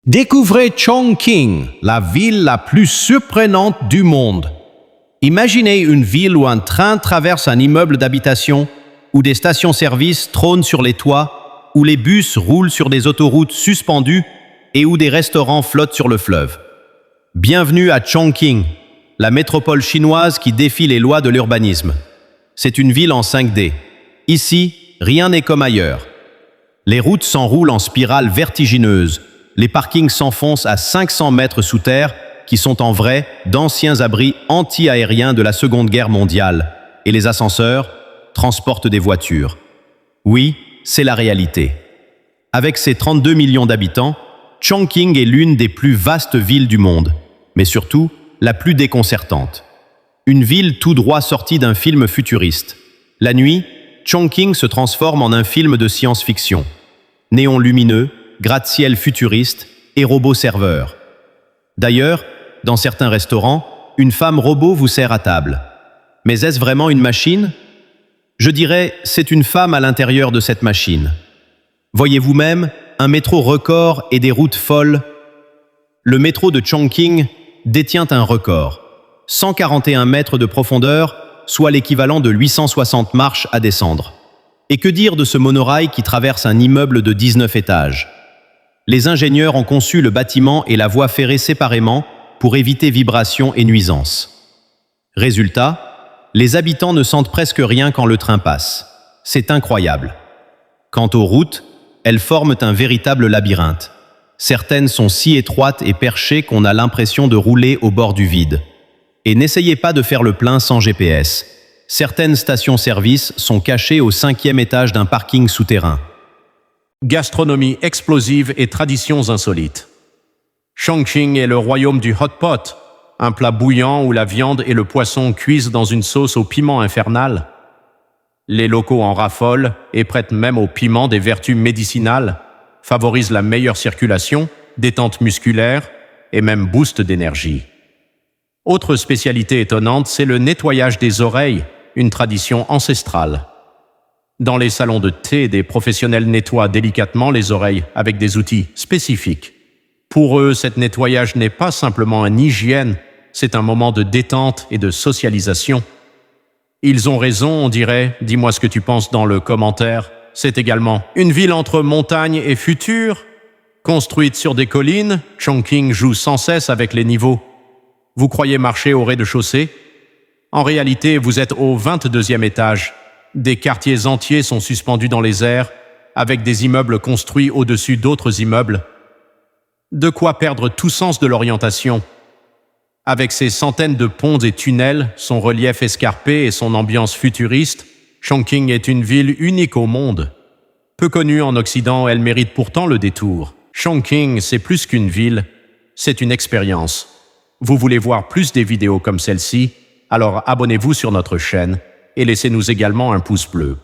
Découvrez Chongqing, la ville la plus surprenante du monde. Imaginez une ville où un train traverse un immeuble d'habitation, où des stations-service trônent sur les toits, où les bus roulent sur des autoroutes suspendues et où des restaurants flottent sur le fleuve. Bienvenue à Chongqing, la métropole chinoise qui défie les lois de l'urbanisme. C'est une ville en 5D. Ici, rien n'est comme ailleurs. Les routes s'enroulent en spirale vertigineuse. Les parkings s'enfoncent à 500 mètres sous terre, qui sont en vrai d'anciens abris anti-aériens de la Seconde Guerre mondiale, et les ascenseurs transportent des voitures. Oui, c'est la réalité. Avec ses 32 millions d'habitants, Chongqing est l'une des plus vastes villes du monde, mais surtout la plus déconcertante. Une ville tout droit sortie d'un film futuriste. La nuit, Chongqing se transforme en un film de science-fiction. Néons lumineux, gratte-ciel futuriste et robots serveurs. D'ailleurs, dans certains restaurants, une femme robot vous sert à table. Mais est-ce vraiment une machine? Je dirais, c'est une femme à l'intérieur de cette machine. Voyez-vous même un métro record et des routes folles. Le métro de Chongqing détient un record. 141 mètres de profondeur, soit l'équivalent de 860 marches à descendre. Et que dire de ce monorail qui traverse un immeuble de 19 étages? Les ingénieurs ont conçu le bâtiment et la voie ferrée séparément pour éviter vibrations et nuisances. Résultat, les habitants ne sentent presque rien quand le train passe. C'est incroyable. Quant aux routes, elles forment un véritable labyrinthe. Certaines sont si étroites et perchées qu'on a l'impression de rouler au bord du vide. Et n'essayez pas de faire le plein sans GPS. Certaines stations-service sont cachées au 5e étage d'un parking souterrain. Gastronomie explosive et traditions insolites. Chongqing est le royaume du hot pot, un plat bouillant où la viande et le poisson cuisent dans une sauce au piment infernal. Les locaux en raffolent et prêtent même au piment des vertus médicinales, favorisent la meilleure circulation, détente musculaire et même boost d'énergie. Autre spécialité étonnante, c'est le nettoyage des oreilles, une tradition ancestrale. Dans les salons de thé, des professionnels nettoient délicatement les oreilles avec des outils spécifiques. Pour eux, cet nettoyage n'est pas simplement une hygiène, c'est un moment de détente et de socialisation. Ils ont raison, on dirait, dis-moi ce que tu penses dans le commentaire. C'est également une ville entre montagne et futur. Construite sur des collines, Chongqing joue sans cesse avec les niveaux. Vous croyez marcher au rez-de-chaussée? En réalité, vous êtes au 22e étage. Des quartiers entiers sont suspendus dans les airs, avec des immeubles construits au-dessus d'autres immeubles. De quoi perdre tout sens de l'orientation. Avec ses centaines de ponts et tunnels, son relief escarpé et son ambiance futuriste, Chongqing est une ville unique au monde. Peu connue en Occident, elle mérite pourtant le détour. Chongqing, c'est plus qu'une ville, c'est une expérience. Vous voulez voir plus des vidéos comme celle-ci? Alors abonnez-vous sur notre chaîne et laissez-nous également un pouce bleu.